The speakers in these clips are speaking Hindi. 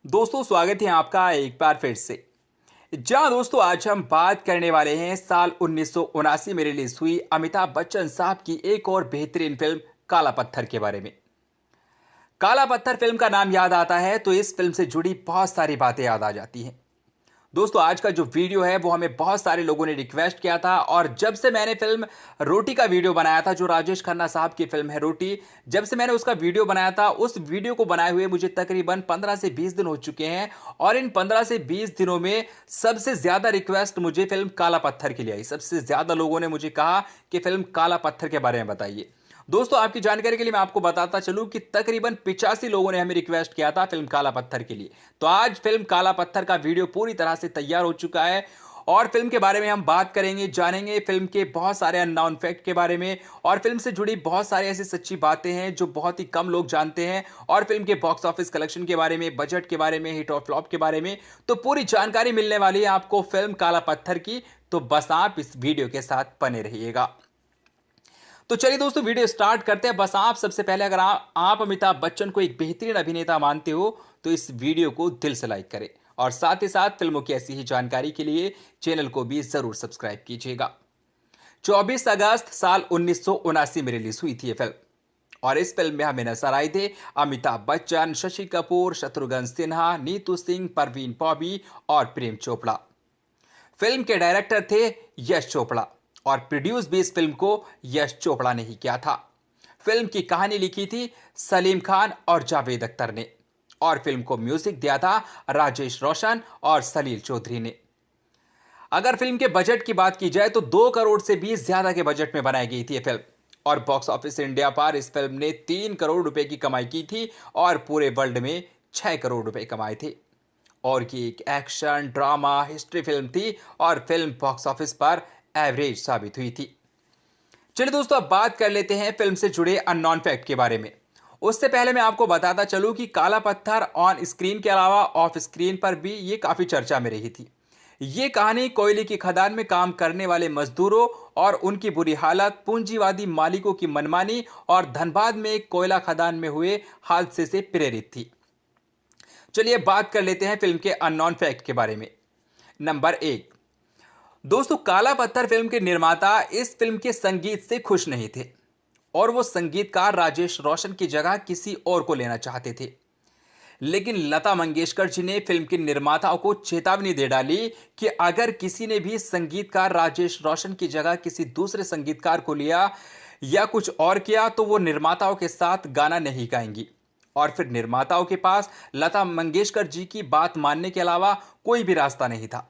दोस्तों स्वागत है आपका एक बार फिर से। जहां दोस्तों आज हम बात करने वाले हैं साल 1979 में रिलीज हुई अमिताभ बच्चन साहब की एक और बेहतरीन फिल्म काला पत्थर के बारे में। काला पत्थर फिल्म का नाम याद आता है तो इस फिल्म से जुड़ी बहुत सारी बातें याद आ जाती हैं। दोस्तों आज का जो वीडियो है वो हमें बहुत सारे लोगों ने रिक्वेस्ट किया था, और जब से मैंने फिल्म रोटी का वीडियो बनाया था, जो राजेश खन्ना साहब की फिल्म है रोटी, जब से मैंने उसका वीडियो बनाया था, उस वीडियो को बनाए हुए मुझे तकरीबन 15 से 20 दिन हो चुके हैं। और इन 15 से 20 दिनों में सबसे ज्यादा रिक्वेस्ट मुझे फिल्म काला पत्थर के लिए आई। सबसे ज्यादा लोगों ने मुझे कहा कि फिल्म काला पत्थर के बारे में बताइए। दोस्तों आपकी जानकारी के लिए मैं आपको बताता चलूं कि तकरीबन 85 लोगों ने हमें रिक्वेस्ट किया था फिल्म काला पत्थर के लिए। तो आज फिल्म काला पत्थर का वीडियो पूरी तरह से तैयार हो चुका है, और फिल्म के बारे में हम बात करेंगे, जानेंगे फिल्म के बहुत सारे अननोन फैक्ट के बारे में, और फिल्म से जुड़ी बहुत सारी ऐसी सच्ची बातें हैं जो बहुत ही कम लोग जानते हैं, और फिल्म के बॉक्स ऑफिस कलेक्शन के बारे में, बजट के बारे में, हिट और फ्लॉप के बारे में। तो पूरी जानकारी मिलने वाली है आपको फिल्म काला पत्थर की। तो बस आप इस वीडियो के साथ बने रहिएगा। तो चलिए दोस्तों वीडियो स्टार्ट करते हैं। बस आप सबसे पहले अगर आप अमिताभ बच्चन को एक बेहतरीन अभिनेता मानते हो तो इस वीडियो को दिल से लाइक करें, और साथ ही साथ फिल्मों की ऐसी ही जानकारी के लिए चैनल को भी जरूर सब्सक्राइब कीजिएगा। 24 अगस्त साल 1979 में रिलीज हुई थी ये फिल्म, और इस फिल्म में हमें नजर आए थे अमिताभ बच्चन, शशि कपूर, शत्रुघ्न सिन्हा, नीतू सिंह, परवीन पॉबी और प्रेम चोपड़ा। फिल्म के डायरेक्टर थे यश चोपड़ा, और प्रोड्यूस भी इस फिल्म को यश चोपड़ा ने ही किया था। फिल्म की कहानी लिखी थी सलीम खान और जावेद अख्तर ने, और फिल्म को म्यूजिक दिया था राजेश रोशन और सलील चौधरी ने। अगर फिल्म के बजट की बात की जाए तो 2 करोड़ से भी ज्यादा के बजट में बनाई गई थी यह फिल्म, और बॉक्स ऑफिस इंडिया पर इस फिल्म ने 3 करोड़ रुपए की कमाई की थी, और पूरे वर्ल्ड में 6 करोड़ रुपए कमाए थे। और की एक एक्शन ड्रामा हिस्ट्री फिल्म थी, और फिल्म बॉक्स ऑफिस पर एवरेज साबित हुई थी। चलिए दोस्तों अब बात कर लेते हैं फिल्म से जुड़े अननोन फैक्ट के बारे में। उससे पहले मैं आपको बताता चलूं कि काला पत्थर ऑन स्क्रीन के अलावा ऑफ स्क्रीन पर भी ये काफी चर्चा में रही थी। ये कहानी कोयले की खदान में काम करने वाले मजदूरों और उनकी बुरी हालत, पूंजीवादी मालिकों की मनमानी और धनबाद में एक कोयला खदान में हुए हादसे से प्रेरित थी। चलिए बात कर लेते हैं फिल्म के अननोन फैक्ट के बारे में। नंबर 1, दोस्तों काला पत्थर फिल्म के निर्माता इस फिल्म के संगीत से खुश नहीं थे, और वो संगीतकार राजेश रोशन की जगह किसी और को लेना चाहते थे। लेकिन लता मंगेशकर जी ने फिल्म के निर्माताओं को चेतावनी दे डाली कि अगर किसी ने भी संगीतकार राजेश रोशन की जगह किसी दूसरे संगीतकार को लिया या कुछ और किया तो वो निर्माताओं के साथ गाना नहीं गाएंगी। और फिर निर्माताओं के पास लता मंगेशकर जी की बात मानने के अलावा कोई भी रास्ता नहीं था।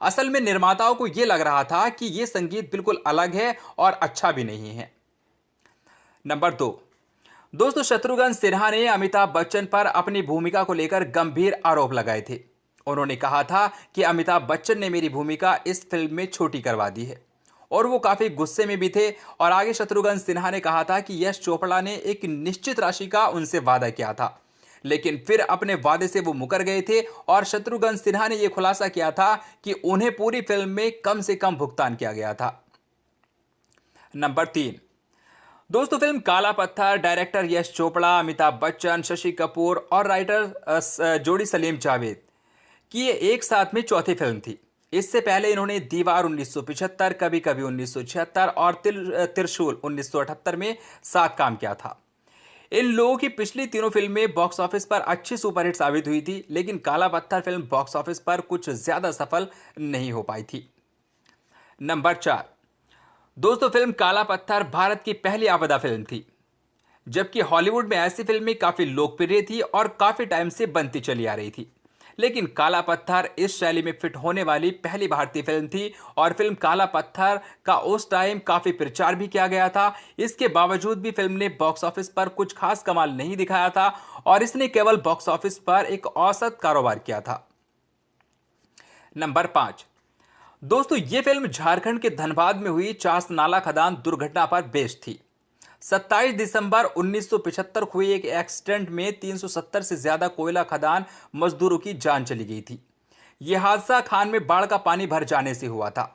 असल में निर्माताओं को यह लग रहा था कि यह संगीत बिल्कुल अलग है और अच्छा भी नहीं है। नंबर 2, दोस्तों शत्रुघ्न सिन्हा ने अमिताभ बच्चन पर अपनी भूमिका को लेकर गंभीर आरोप लगाए थे। उन्होंने कहा था कि अमिताभ बच्चन ने मेरी भूमिका इस फिल्म में छोटी करवा दी है, और वो काफी गुस्से में भी थे। और आगे शत्रुघ्न सिन्हा ने कहा था कि यश चोपड़ा ने एक निश्चित राशि का उनसे वादा किया था, लेकिन फिर अपने वादे से वो मुकर गए थे, और शत्रुघ्न सिन्हा ने यह खुलासा किया था कि उन्हें पूरी फिल्म में कम से कम भुगतान किया गया था। नंबर 3, दोस्तों फिल्म काला पत्थर डायरेक्टर यश चोपड़ा, अमिताभ बच्चन, शशि कपूर और राइटर जोड़ी सलीम जावेद की ये एक साथ में चौथी फिल्म थी। इससे पहले इन्होंने दीवार 1975, कभी कभी 1976 और त्रिशूल 1978 में साथ काम किया था। इन लोगों की पिछली तीनों फिल्में बॉक्स ऑफिस पर अच्छी सुपरहिट साबित हुई थी, लेकिन काला पत्थर फिल्म बॉक्स ऑफिस पर कुछ ज्यादा सफल नहीं हो पाई थी। नंबर 4, दोस्तों फिल्म काला पत्थर भारत की पहली आपदा फिल्म थी, जबकि हॉलीवुड में ऐसी फिल्में काफी लोकप्रिय थी और काफी टाइम से बनती चली आ रही थी। लेकिन काला पत्थर इस शैली में फिट होने वाली पहली भारतीय फिल्म थी, और फिल्म काला पत्थर का उस टाइम काफी प्रचार भी किया गया था। इसके बावजूद भी फिल्म ने बॉक्स ऑफिस पर कुछ खास कमाल नहीं दिखाया था, और इसने केवल बॉक्स ऑफिस पर एक औसत कारोबार किया था। नंबर 5, दोस्तों यह फिल्म झारखंड के धनबाद में हुई चास नाला खदान दुर्घटना पर बेस्ड थी। 27 दिसंबर 1975 को हुए एक एक्सीडेंट में 370 से ज्यादा कोयला खदान मजदूरों की जान चली गई थी। यह हादसा खान में बाढ़ का पानी भर जाने से हुआ था।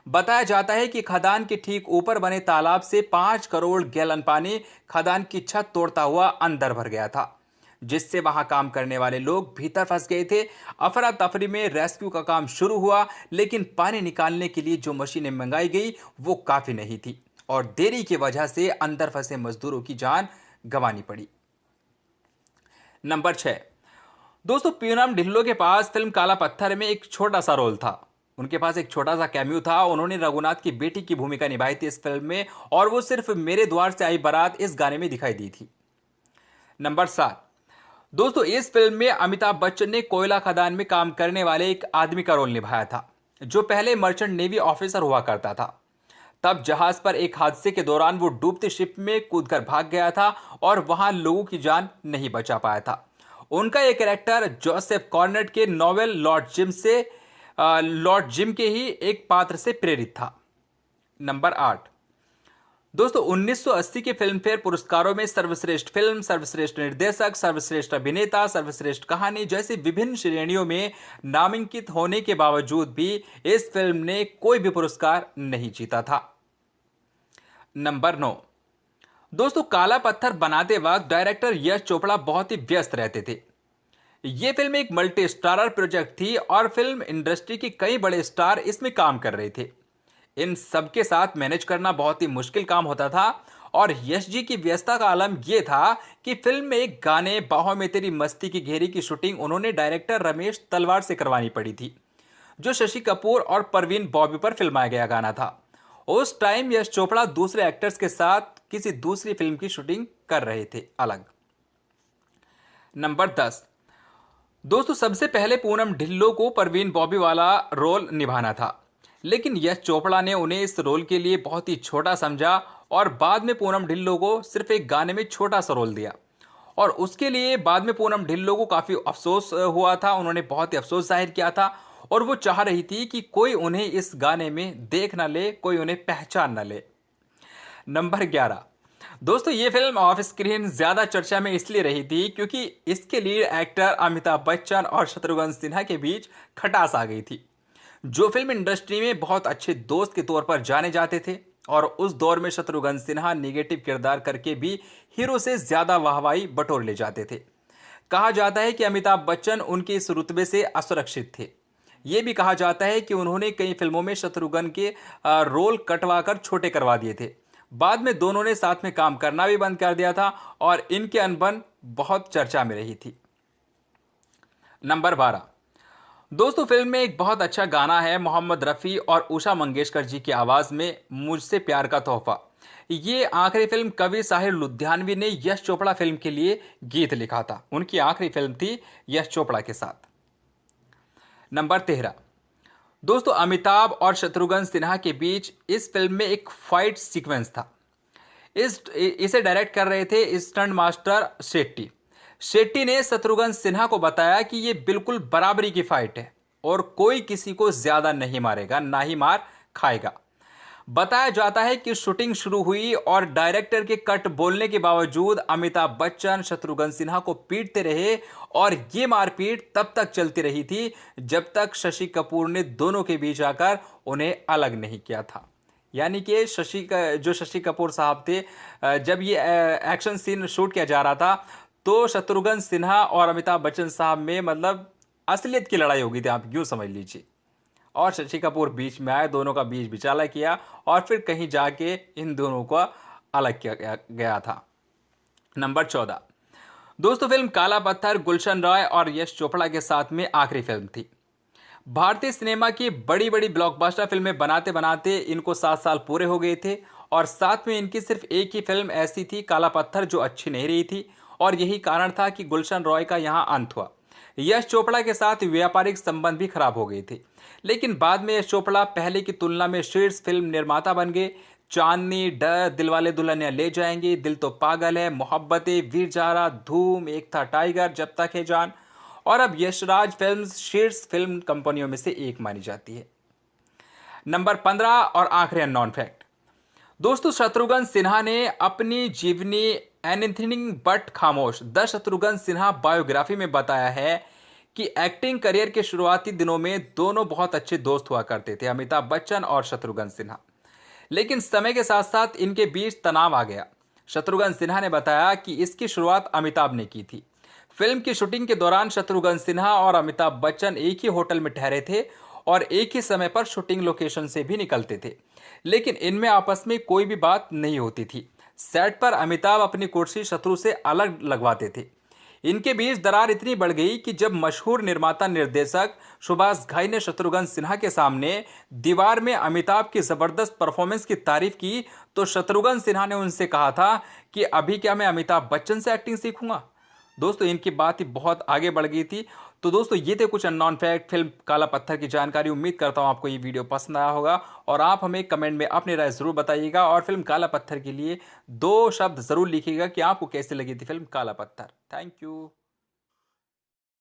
बताया जाता है कि खदान के ठीक ऊपर बने तालाब से 5 करोड़ गैलन पानी खदान की छत तोड़ता हुआ अंदर भर गया था, जिससे वहां काम करने वाले लोग भीतर फंस गए थे। अफरा तफरी में रेस्क्यू का काम शुरू हुआ, लेकिन पानी निकालने के लिए जो मशीनें मंगाई गई वो काफी नहीं थी और देरी की वजह से अंदर फंसे मजदूरों की जान गंवानी पड़ी। नंबर 6। दोस्तों, पूनम ढिल्लों के पास फिल्म काला पत्थर में एक छोटा सा रोल था। उनके पास एक छोटा सा कैमियो था। उन्होंने रघुनाथ की बेटी की भूमिका निभाई थी इस फिल्म में, और वो सिर्फ मेरे द्वार से आई बारात इस गाने में दिखाई दी थी। नंबर 7। दोस्तों, इस फिल्म में अमिताभ बच्चन ने कोयला खदान में काम करने वाले एक आदमी का रोल निभाया था, जो पहले मर्चेंट नेवी ऑफिसर हुआ करता था। तब जहाज पर एक हादसे के दौरान वो डूबती शिप में कूदकर भाग गया था और वहां लोगों की जान नहीं बचा पाया था। उनका ये कैरेक्टर जोसेफ कॉर्नेट के नॉवेल लॉर्ड जिम के ही एक पात्र से प्रेरित था। नंबर 8। दोस्तों, 1980 के फिल्म फेयर पुरस्कारों में सर्वश्रेष्ठ फिल्म, सर्वश्रेष्ठ निर्देशक, सर्वश्रेष्ठ अभिनेता, सर्वश्रेष्ठ कहानी जैसी विभिन्न श्रेणियों में नामांकित होने के बावजूद भी इस फिल्म ने कोई भी पुरस्कार नहीं जीता था। नंबर 9। दोस्तों, काला पत्थर बनाते वक्त डायरेक्टर यश चोपड़ा बहुत ही व्यस्त रहते थे। यह फिल्म एक मल्टी स्टारर प्रोजेक्ट थी और फिल्म इंडस्ट्री के कई बड़े स्टार इसमें काम कर रहे थे। इन सबके साथ मैनेज करना बहुत ही मुश्किल काम होता था और यश जी की व्यस्तता का आलम यह था कि फिल्म में एक गाने बाहों में तेरी मस्ती की घेरी की शूटिंग उन्होंने डायरेक्टर रमेश तलवार से करवानी पड़ी थी, जो शशि कपूर और परवीन बॉबी पर फिल्माया गया गाना था। उस टाइम यश चोपड़ा दूसरे एक्टर्स के साथ किसी दूसरी फिल्म की शूटिंग कर रहे थे अलग। नंबर 10। दोस्तों, सबसे पहले पूनम ढिल्लों को परवीन बॉबी वाला रोल निभाना था, लेकिन यश चोपड़ा ने उन्हें इस रोल के लिए बहुत ही छोटा समझा और बाद में पूनम ढिल्लों को सिर्फ एक गाने में छोटा सा रोल दिया। और उसके लिए बाद में पूनम ढिल्लों को काफी अफसोस हुआ था। उन्होंने बहुत ही अफसोस जाहिर किया था और वो चाह रही थी कि कोई उन्हें इस गाने में देख ना ले, कोई उन्हें पहचान ना ले। नंबर 11। दोस्तों, ये फिल्म ऑफ स्क्रीन ज्यादा चर्चा में इसलिए रही थी क्योंकि इसके लीड एक्टर अमिताभ बच्चन और शत्रुघ्न सिन्हा के बीच खटास आ गई थी, जो फिल्म इंडस्ट्री में बहुत अच्छे दोस्त के तौर पर जाने जाते थे। और उस दौर में शत्रुघ्न सिन्हा निगेटिव किरदार करके भी हीरो से ज्यादा वाहवाही बटोर ले जाते थे। कहा जाता है कि अमिताभ बच्चन उनके इस रुतबे से असुरक्षित थे। यह भी कहा जाता है कि उन्होंने कई फिल्मों में शत्रुघ्न के रोल कटवाकर छोटे करवा दिए थे। बाद में दोनों ने साथ में काम करना भी बंद कर दिया था और इनके अनबन बहुत चर्चा में रही थी। नंबर 12। दोस्तों, फिल्म में एक बहुत अच्छा गाना है मोहम्मद रफ़ी और उषा मंगेशकर जी की आवाज़ में, मुझसे प्यार का तोहफा। ये आखिरी फिल्म कवि साहिर लुधियानवी ने यश चोपड़ा फिल्म के लिए गीत लिखा था। उनकी आखिरी फिल्म थी यश चोपड़ा के साथ। नंबर 13। दोस्तों, अमिताभ और शत्रुघ्न सिन्हा के बीच इस फिल्म में एक फाइट सीक्वेंस था। इसे डायरेक्ट कर रहे थे स्टंट मास्टर शेट्टी। शेट्टी ने शत्रुघ्न सिन्हा को बताया कि यह बिल्कुल बराबरी की फाइट है और कोई किसी को ज्यादा नहीं मारेगा, ना ही मार खाएगा। बताया जाता है कि शूटिंग शुरू हुई और डायरेक्टर के कट बोलने के बावजूद अमिताभ बच्चन शत्रुघ्न सिन्हा को पीटते रहे और ये मारपीट तब तक चलती रही थी जब तक शशि कपूर ने दोनों के बीच आकर उन्हें अलग नहीं किया था। यानी कि जो शशि कपूर साहब थे, जब ये एक्शन सीन शूट किया जा रहा था तो शत्रुघ्न सिन्हा और अमिताभ बच्चन साहब में मतलब असलियत की लड़ाई हो गई थी, आप यूं समझ लीजिए। और शशि कपूर बीच में आए, दोनों का बीच बिचाला किया और फिर कहीं जाके इन दोनों को अलग किया गया था। नंबर 14। दोस्तों, फिल्म काला पत्थर गुलशन रॉय और यश चोपड़ा के साथ में आखिरी फिल्म थी। भारतीय सिनेमा की बड़ी बड़ी ब्लॉकबस्टर फिल्में बनाते बनाते इनको 7 साल पूरे हो गए थे और साथ में इनकी सिर्फ एक ही फिल्म ऐसी थी, काला पत्थर, जो अच्छी नहीं रही थी और यही कारण था कि गुलशन रॉय का यहां अंत हुआ। यश चोपड़ा के साथ व्यापारिक संबंध भी खराब हो गए थे, लेकिन बाद में यश चोपड़ा पहले की तुलना में शीर्ष फिल्म निर्माता बन गए। चांदनी, डर, दिलवाले दुल्हनिया ले जाएंगे, दिल तो पागल है, मोहब्बतें, वीर जारा, धूम, एक था टाइगर, जब तक है जान, और अब यशराज फिल्म्स शीर्ष फिल्म कंपनियों में से एक मानी जाती है। नंबर 15 और आखिरी नॉन फैक्ट। दोस्तों, शत्रुघ्न सिन्हा ने अपनी जीवनी एनीथिंग बट खामोश द शत्रुघ्न सिन्हा बायोग्राफी में बताया है कि एक्टिंग करियर के शुरुआती दिनों में दोनों बहुत अच्छे दोस्त हुआ करते थे, अमिताभ बच्चन और शत्रुघ्न सिन्हा। लेकिन समय के साथ साथ इनके बीच तनाव आ गया। शत्रुघ्न सिन्हा ने बताया कि इसकी शुरुआत अमिताभ ने की थी। फिल्म की शूटिंग के दौरान शत्रुघ्न सिन्हा और अमिताभ बच्चन एक ही होटल में ठहरे थे और एक ही समय पर शूटिंग लोकेशन से भी निकलते थे, लेकिन इनमें आपस में कोई भी बात नहीं होती थी। सेट पर अमिताभ अपनी कुर्सी शत्रु से अलग लगवाते थे। इनके बीच दरार इतनी बढ़ गई कि जब मशहूर निर्माता निर्देशक सुभाष घाई ने शत्रुघ्न सिन्हा के सामने दीवार में अमिताभ की जबरदस्त परफॉर्मेंस की तारीफ की, तो शत्रुघ्न सिन्हा ने उनसे कहा था कि अभी क्या मैं अमिताभ बच्चन से एक्टिंग सीखूंगा। दोस्तों, इनकी बात ही बहुत आगे बढ़ गई थी। तो दोस्तों, ये थे कुछ अननोन फैक्ट फिल्म काला पत्थर की जानकारी। उम्मीद करता हूं आपको ये वीडियो पसंद आया होगा और आप हमें कमेंट में अपनी राय जरूर बताइएगा और फिल्म काला पत्थर के लिए 2 शब्द जरूर लिखिएगा कि आपको कैसी लगी थी फिल्म काला पत्थर। Thank you.